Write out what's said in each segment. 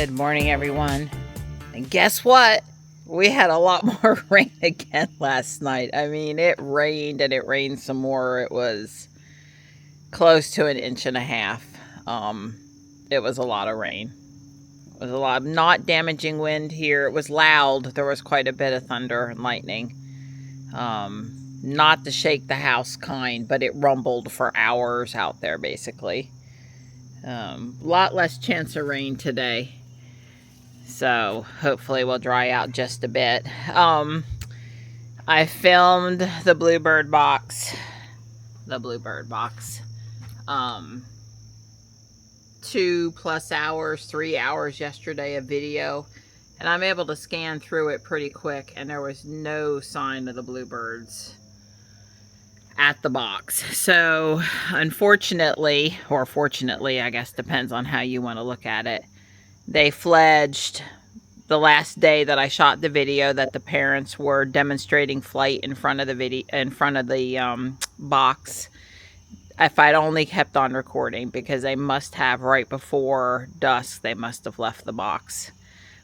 Good morning, everyone. And guess what? We had a lot more rain again last night. I mean, it rained and it rained some more. It was close to 1.5 inches. It was a lot of rain. It was a lot of not damaging wind here. It was loud. There was quite a bit of thunder and lightning. Not to shake the house kind, but it rumbled for hours out there, basically. Lot less chance of rain today. So hopefully we'll dry out just a bit. I filmed the bluebird box. 2+ hours, 3 hours yesterday of video. And I'm able to scan through it pretty quick. And there was no sign of the bluebirds at the box. So unfortunately, or fortunately, I guess depends on how you want to look at it, they fledged the last day that I shot the video that the parents were demonstrating flight in front of the box. If I'd only kept on recording, because they must have, right before dusk, they must have left the box,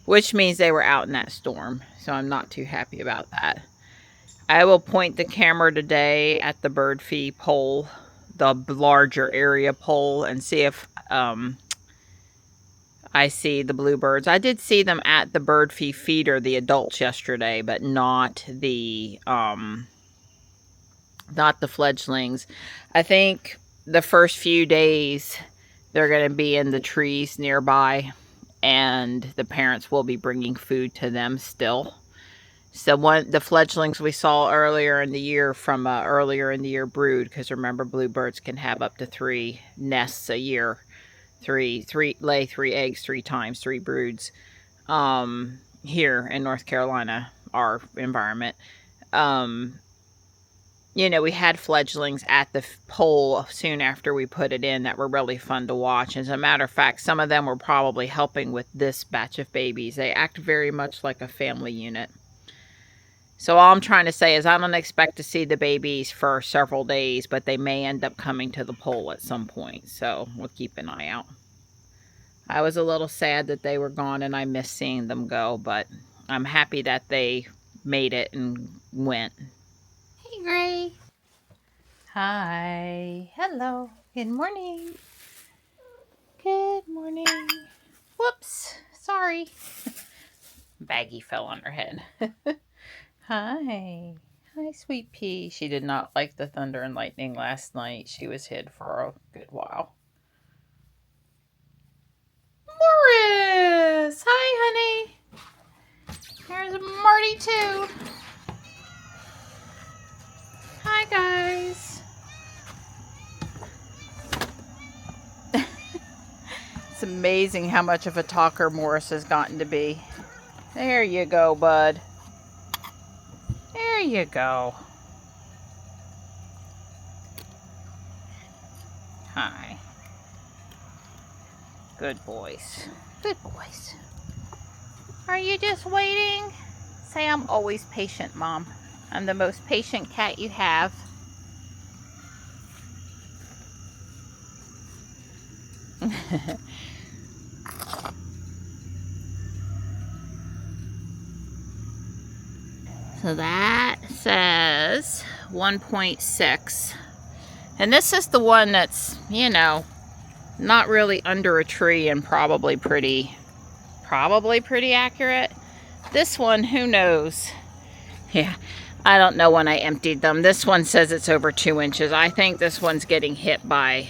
which means they were out in that storm. So I'm not too happy about that. I will point the camera today at the bird feed pole, the larger area pole, and see if I see the bluebirds. I did see them at the bird feeder, the adults, yesterday, but not the fledglings. I think the first few days they're going to be in the trees nearby, and the parents will be bringing food to them still. So the fledglings we saw earlier in the year from earlier in the year brood, because remember, bluebirds can have up to 3 nests a year. Lay 3 eggs 3 times, 3 broods. Here in North Carolina, our environment. You know, we had fledglings at the pole soon after we put it in that were really fun to watch. As a matter of fact, some of them were probably helping with this batch of babies. They act very much like a family unit. So all I'm trying to say is I don't expect to see the babies for several days, but they may end up coming to the pole at some point. So we'll keep an eye out. I was a little sad that they were gone and I missed seeing them go, but I'm happy that they made it and went. Hey, Gray. Hi. Hello. Good morning. Good morning. Whoops. Sorry. Baggie fell on her head. Hi. Hi, sweet pea. She did not like the thunder and lightning last night. She was hid for a good while. Morris! Hi, honey. There's Marty, too. Hi, guys. It's amazing how much of a talker Morris has gotten to be. There you go, bud. There you go. Hi. Good boys. Good boys. Are you just waiting? Say, I'm always patient, Mom. I'm the most patient cat you have. So that says 1.6. And this is the one that's, you know, not really under a tree and probably pretty accurate. This one, who knows? Yeah, I don't know when I emptied them. This one says it's over 2 inches. I think this one's getting hit by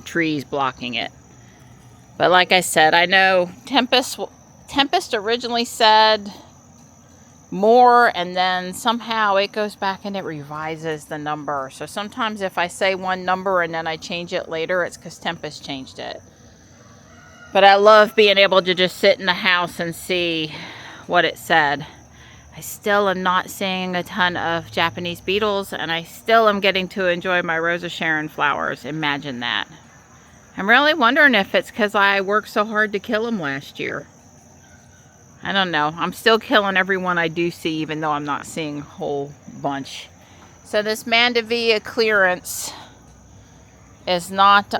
trees blocking it. But like I said, I know Tempest originally said more, and then somehow it goes back and it revises the number. So sometimes if I say one number and then I change it later, it's because Tempest changed it. But I love being able to just sit in the house and see what it said. I still am not seeing a ton of Japanese beetles, and I still am getting to enjoy my Rosa Sharon flowers. Imagine that. I'm really wondering if it's because I worked so hard to kill them last year. I don't know. I'm still killing everyone I do see, even though I'm not seeing a whole bunch. So this Mandevilla clearance is not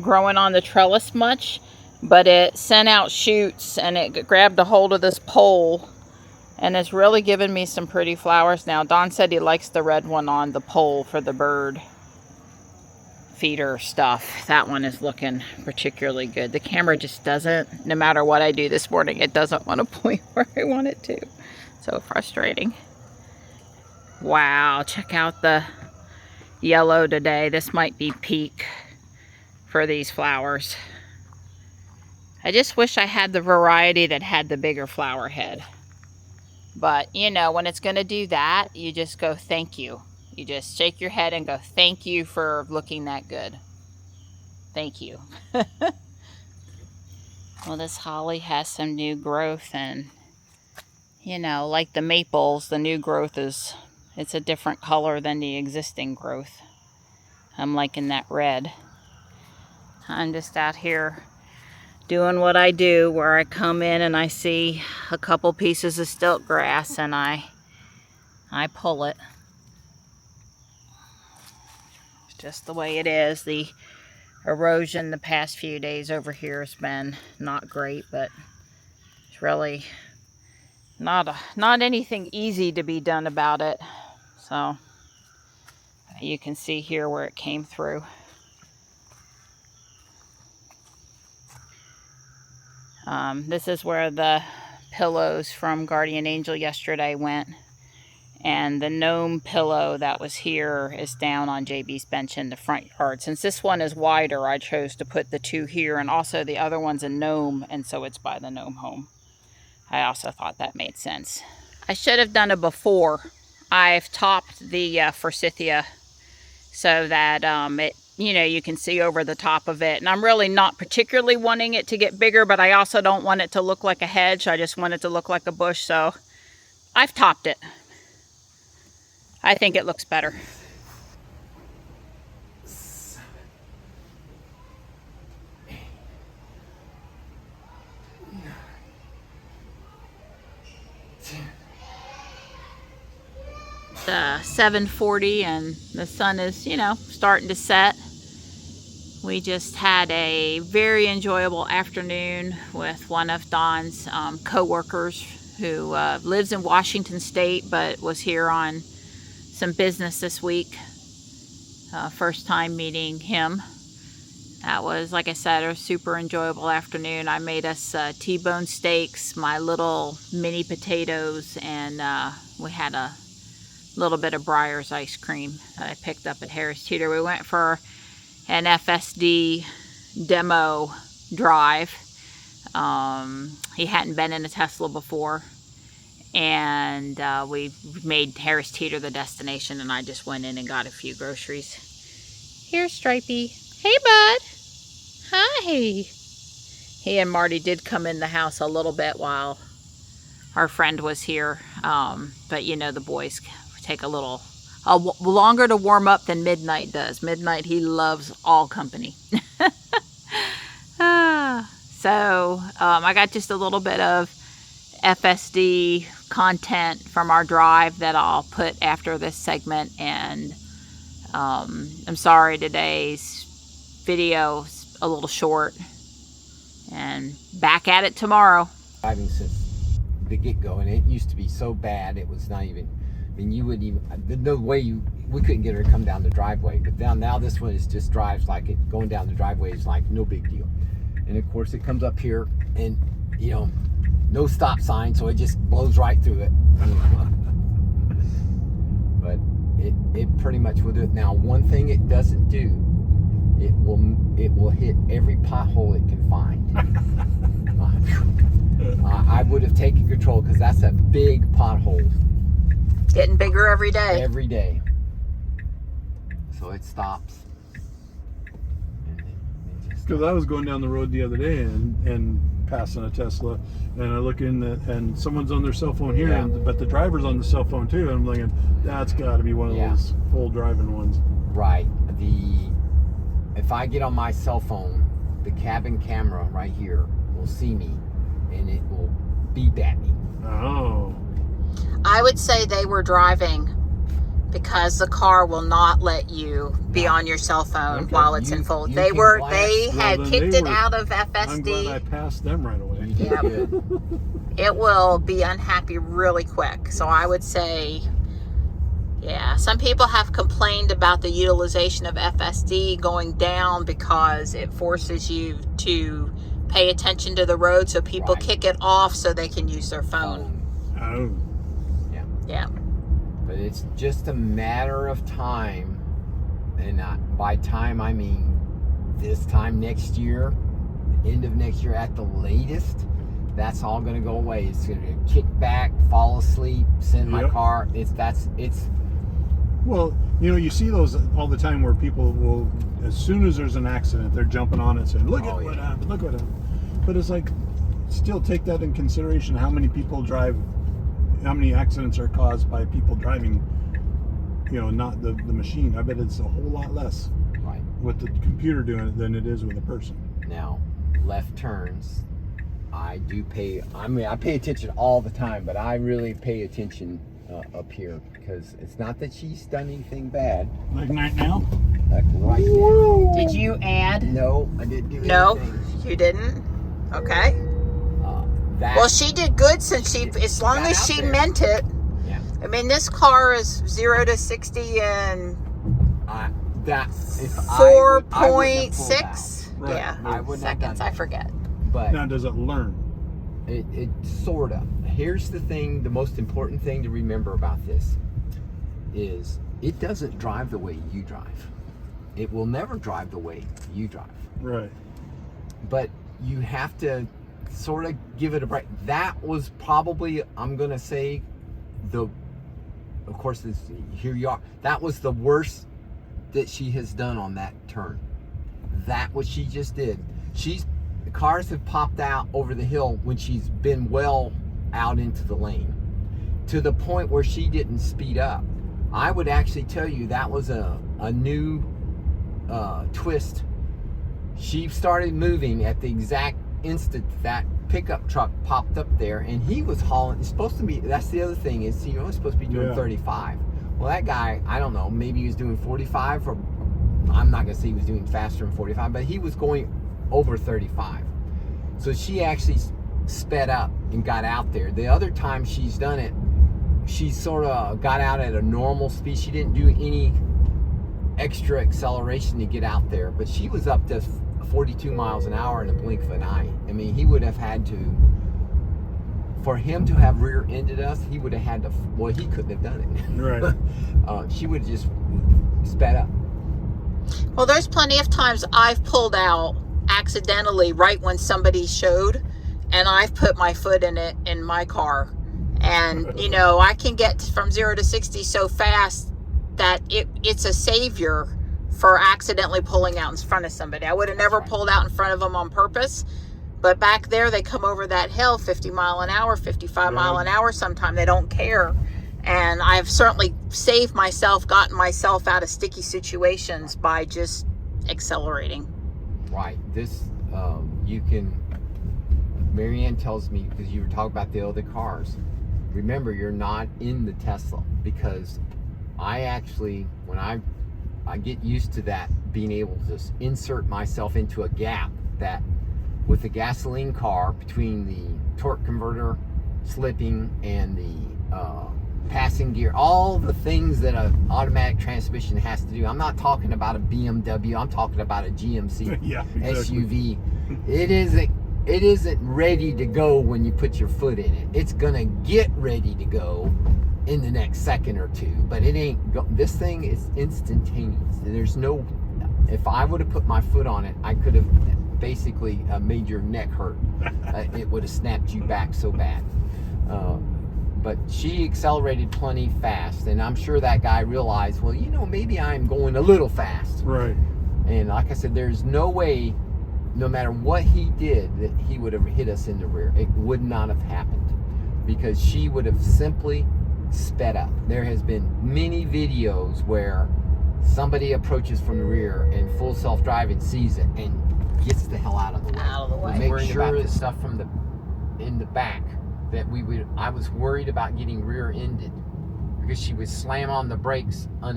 growing on the trellis much. but it sent out shoots and it grabbed a hold of this pole, and it's really given me some pretty flowers now. Don said he likes the red one on the pole for the bird feeder stuff. That one is looking particularly good. The camera just doesn't, no matter what I do this morning, it doesn't want to point where I want it to. So frustrating. Wow, check out the yellow today. This might be peak for these flowers. I just wish I had the variety that had the bigger flower head. But, you know, when it's going to do that, you just go, thank you. You just shake your head and go, thank you for looking that good. Thank you. Well, this holly has some new growth, and, you know, like the maples, the new growth is, it's a different color than the existing growth. I'm liking that red. I'm just out here doing what I do, where I come in and I see a couple pieces of stilt grass and I pull it. It's just the way it is. The erosion the past few days over here has been not great, but it's really not anything easy to be done about it. So you can see here where it came through. This is where the pillows from Guardian Angel yesterday went. And the gnome pillow that was here is down on JB's bench in the front yard. Since this one is wider, I chose to put the two here, and also the other one's a gnome, and so it's by the gnome home. I also thought that made sense. I should have done it before. I've topped the forsythia so that it, you know, you can see over the top of it. And I'm really not particularly wanting it to get bigger, but I also don't want it to look like a hedge. I just want it to look like a bush, so I've topped it. I think it looks better. 7, 8, 9, 10. It's 7:40 and the sun is, you know, starting to set. We just had a very enjoyable afternoon with one of Don's co-workers who lives in Washington State but was here on some business this week. First time meeting him. That was, like I said, a super enjoyable afternoon. I made us T-bone steaks, my little mini potatoes, and we had a little bit of Breyer's ice cream that I picked up at Harris Teeter. We went for an FSD demo drive. He hadn't been in a Tesla before, and we made Harris Teeter the destination, and I just went in and got a few groceries. Here's Stripey. Hey, bud. Hi. He and Marty did come in the house a little bit while our friend was here, but you know, the boys take a little longer to warm up than Midnight does. Midnight, he loves all company. So I got just a little bit of FSD content from our drive that I'll put after this segment, and I'm sorry today's video's a little short, and back at it tomorrow. Driving since the get-go, and it used to be so bad it was not even, I mean, you wouldn't even, there's no way we couldn't get her to come down the driveway, but now this one is just drives like it, going down the driveway is like no big deal. And of course it comes up here and, you know, no stop sign, so it just blows right through it. But it pretty much will do it. Now, one thing it doesn't do, it will hit every pothole it can find. I would have taken control, because that's a big pothole. Getting bigger every day. Every day. So it stops. Because I was going down the road the other day and passing a Tesla, and I look in and someone's on their cell phone here, Yeah. but the driver's on the cell phone too, and I'm thinking, that's got to be one of those full driving ones. Right. If I get on my cell phone, the cabin camera right here will see me, and it will beep at me. Oh. I would say they were driving because the car will not let you be on your cell phone Okay. while it's in full. You They can were, glance. they had Well, then kicked they it were- out of I'm glad I FSD. passed them right away. You did Yep. good. It will be unhappy really quick. So I would say, yeah, some people have complained about the utilization of FSD going down because it forces you to pay attention to the road, so people Right. kick it off so they can use their phone. Oh. Yeah. But it's just a matter of time, and by time I mean this time next year, end of next year at the latest. That's all going to go away. It's going to kick back, fall asleep, send my Yep. car. It's Well, you see those all the time where people will, as soon as there's an accident, they're jumping on it saying, look at what happened, look what happened. But it's like, still take that in consideration, how many people drive, how many accidents are caused by people driving, not the machine. I bet it's a whole lot less right. with the computer doing it than it is with a person. Now, left turns, I pay attention all the time, but I really pay attention up here, because it's not that she's done anything bad. Like right now? Like right now. Did you add? No, I didn't do No, anything. you didn't? Okay. That, Well, she did good since as long got as out she there. meant it. Yeah. I mean, this car is 0 to 60 in that if I wouldn't have pulled 4.6. Right. Yeah, I wouldn't have seconds. done I that. forget. out. But Now, does it learn? it sort of. Here's the thing, the most important thing to remember about this is it doesn't drive the way you drive. It will never drive the way you drive. Right. But you have to sort of give it a break. That was probably, I'm going to say, of course, here you are. That was the worst that she has done on that turn. That what she just did. The cars have popped out over the hill when she's been well out into the lane, to the point where she didn't speed up. I would actually tell you that was a new twist. She started moving at the exact instant that pickup truck popped up there, and he was hauling. It's supposed to be, that's the other thing, is you're only supposed to be doing 35. Well, that guy, I don't know, maybe he was doing 45, or I'm not gonna say he was doing faster than 45, but he was going over 35. So she actually sped up and got out there. The other time she's done it, she sort of got out at a normal speed. She didn't do any extra acceleration to get out there, but she was up to 42 miles an hour in a blink of an eye. I mean, he would have had to, for him to have rear-ended us, he would have had to, well, he couldn't have done it. Right. She would have just sped up. Well, there's plenty of times I've pulled out accidentally right when somebody showed, and I've put my foot in it in my car. And, I can get from 0 to 60 so fast that it's a savior for accidentally pulling out in front of somebody. I would have never pulled out in front of them on purpose. But back there, they come over that hill 50 mile an hour, 55 mile an hour. Sometimes they don't care. And I've certainly saved myself, gotten myself out of sticky situations by just accelerating. Right. This, you can, Marianne tells me, because you were talking about the other cars, remember, you're not in the Tesla, because I actually, when I get used to that, being able to insert myself into a gap that with the gasoline car, between the torque converter slipping and the passing gear, all the things that an automatic transmission has to do. I'm not talking about a BMW, I'm talking about a GMC Yeah, exactly. SUV. It isn't ready to go when you put your foot in it. It's gonna get ready to go in the next second or two, but it ain't this thing is instantaneous. There's no, if I would have put my foot on it, I could have basically made your neck hurt. It would have snapped you back so bad. But she accelerated plenty fast, and I'm sure that guy realized, well, maybe I'm going a little fast. Right. And like I said, there's no way, no matter what he did, that he would have hit us in the rear. It would not have happened, because she would have simply sped up. There has been many videos where somebody approaches from the rear and full self-driving sees it and gets the hell out of the way. Out of the way. Make sure the stuff from in the back that I was worried about getting rear-ended, because she would slam on the brakes in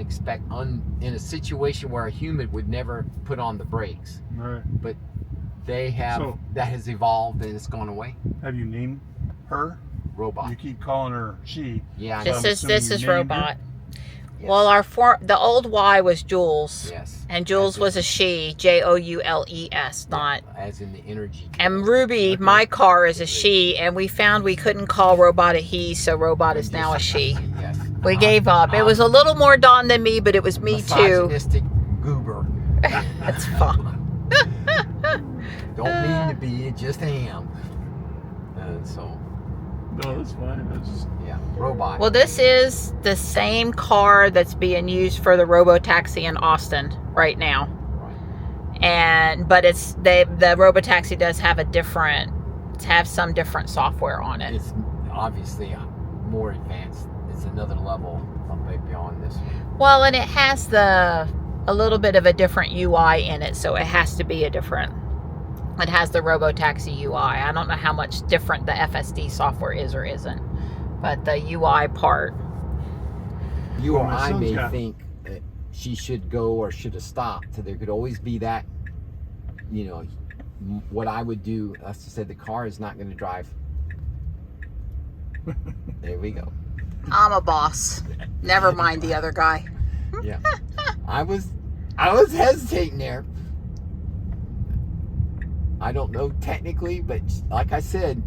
a situation where a human would never put on the brakes. All right. But they have, So- that has evolved and it's gone away. Have you named her? Robot. You keep calling her she. Yeah, I So know. I'm This assuming is you named her? robot. Yes. Well, the old Y was Jules. Yes. And Jules As in- was a she, Joules, not. as in the energy. And Ruby, Okay. my car, is a she, and we found we couldn't call Robot a he, so Robot is now a she. Yes. We gave up. It was a little more Dawn than me, but it was me too. Misogynistic goober. That's fun. Don't mean to be, it just am. And so, No, that's fine. That's just, yeah, robot. Well, this is the same car that's being used for the Robotaxi in Austin right now. Right. But the Robotaxi does have some different software on it. It's obviously more advanced. It's another level beyond this one. Well, and it has a little bit of a different UI in it, so it has to be it has the Robotaxi UI. I don't know how much different the FSD software is or isn't, but the UI part. You or Well, my I son's may got- think that she should go or should have stopped. So there could always be that, what I would do, let's just say the car is not going to drive. There we go. I'm a boss. Never mind the other guy. Yeah. I was hesitating there. I don't know technically, but like I said,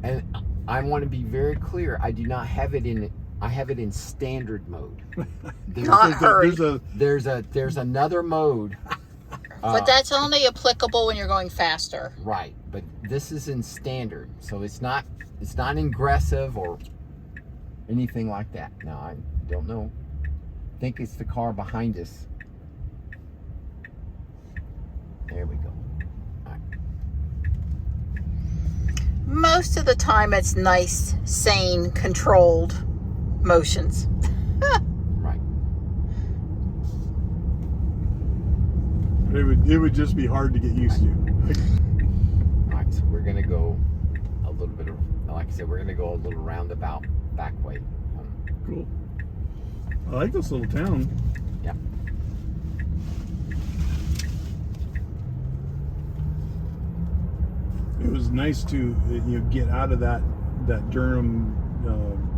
and I want to be very clear, I do not have it in, I have it in standard mode. Not hurry. There's another mode. But that's only applicable when you're going faster. Right, but this is in standard, so it's not aggressive or anything like that. No, I don't know. I think it's the car behind us. There we go. All right. Most of the time it's nice, sane, controlled motions. Right. it would just be hard to get used to. All right, so we're gonna go a little bit of, like I said, we're gonna go a little roundabout back way. Cool. I like this little town. Yeah. It was nice to get out of that Durham,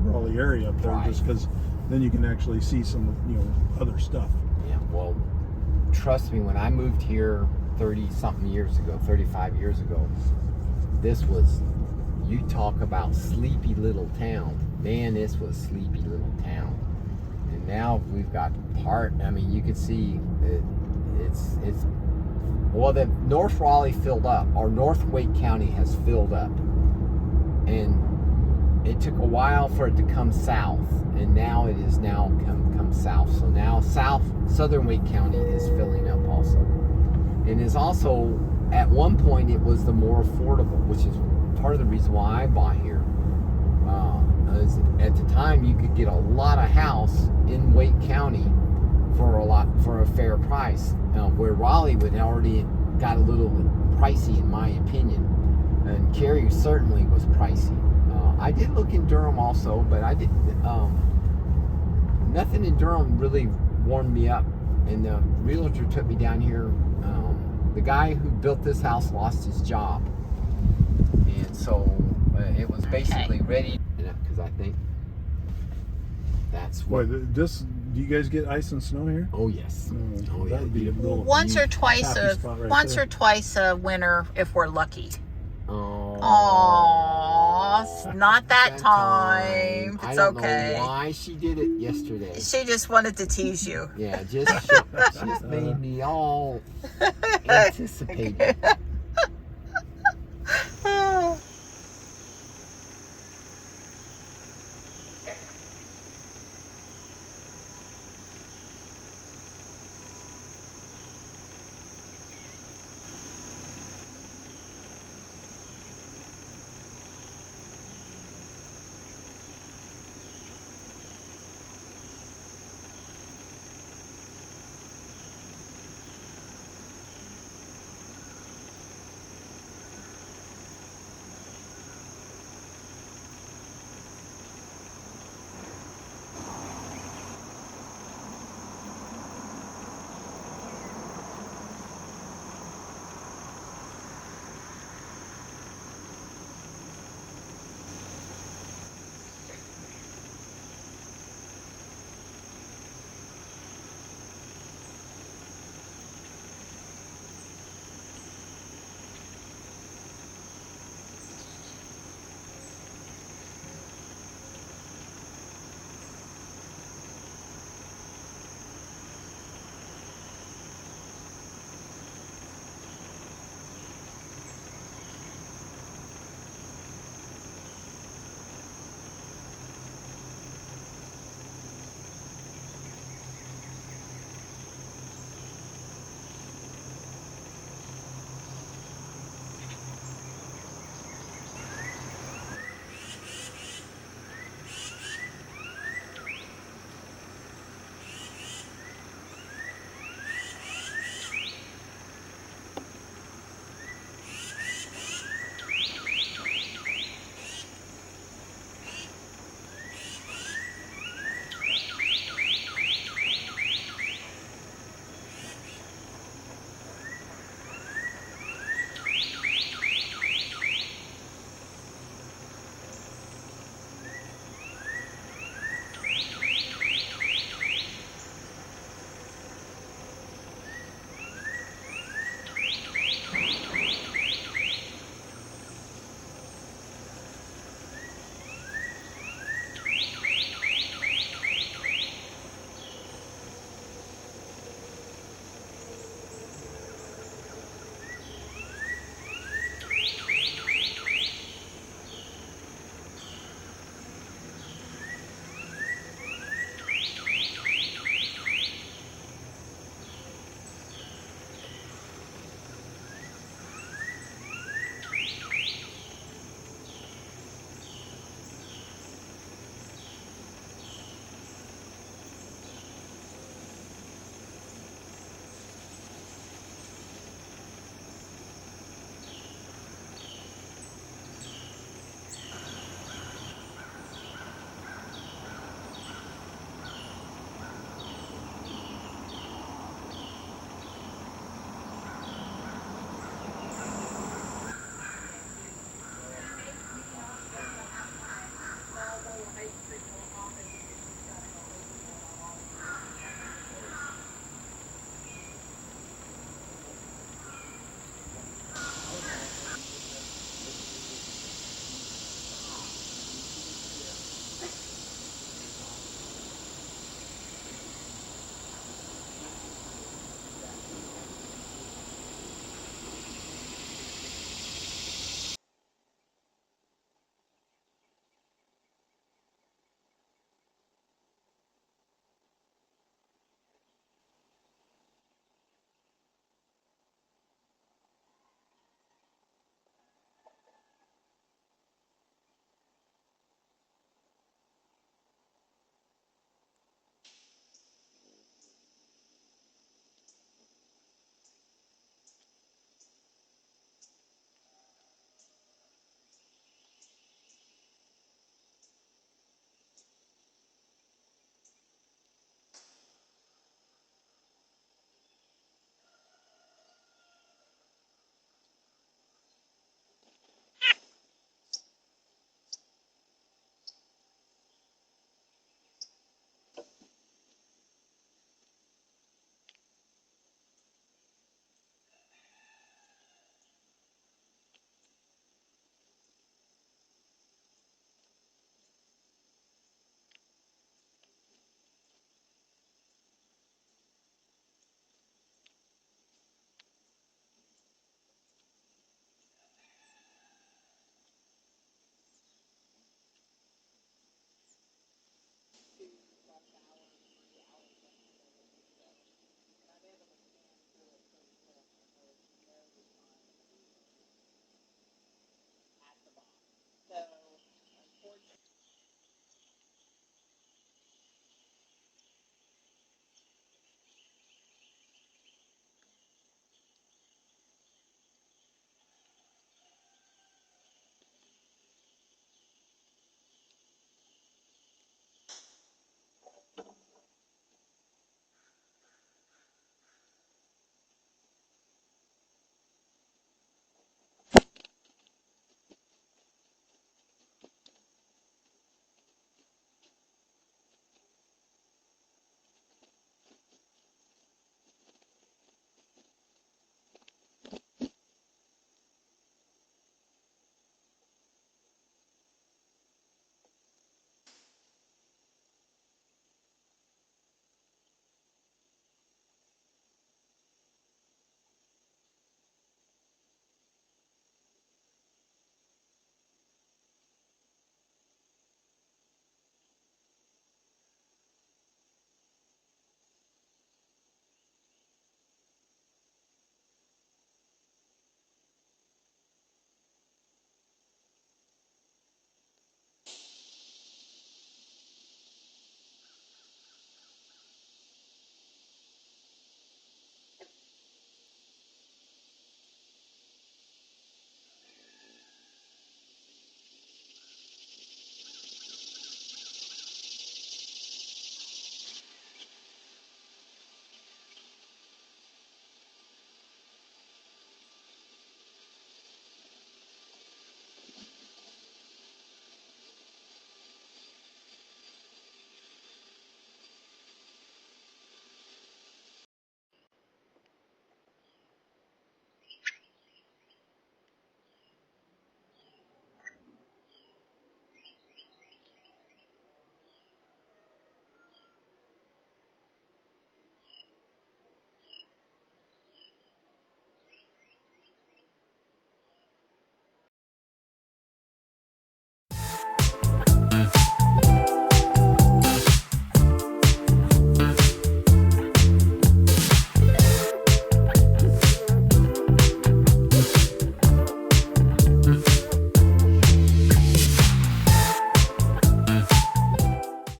Raleigh area up there, Right. just because then you can actually see some other stuff. Yeah. Well, trust me, when I moved here 30-something years ago, 35 years ago, this was, you talk about sleepy little town. Man, this was sleepy little town. And now we've got you can see it's well, the North Raleigh filled up, or North Wake County has filled up. And it took a while for it to come south, and now it is now come south. So now southern Wake County is filling up also. And is also, at one point, it was the more affordable, which is part of the reason why I bought here. At the time, you could get a lot of house in Wake County for a fair price, where Raleigh would already got a little pricey, in my opinion, and Cary certainly was pricey. I did look in Durham also, but I did nothing in Durham really warmed me up. And the realtor took me down here. The guy who built this house lost his job, and so it was basically ready. Because I think that's what. Boy, do you guys get ice and snow here? Oh yes. Oh, that would be a real Once or twice happy spot right there. or twice a winter if we're lucky. Oh. Aww, not that time. I It's don't okay. know why she did it yesterday. She just wanted to tease you. Yeah, just made me all anticipated.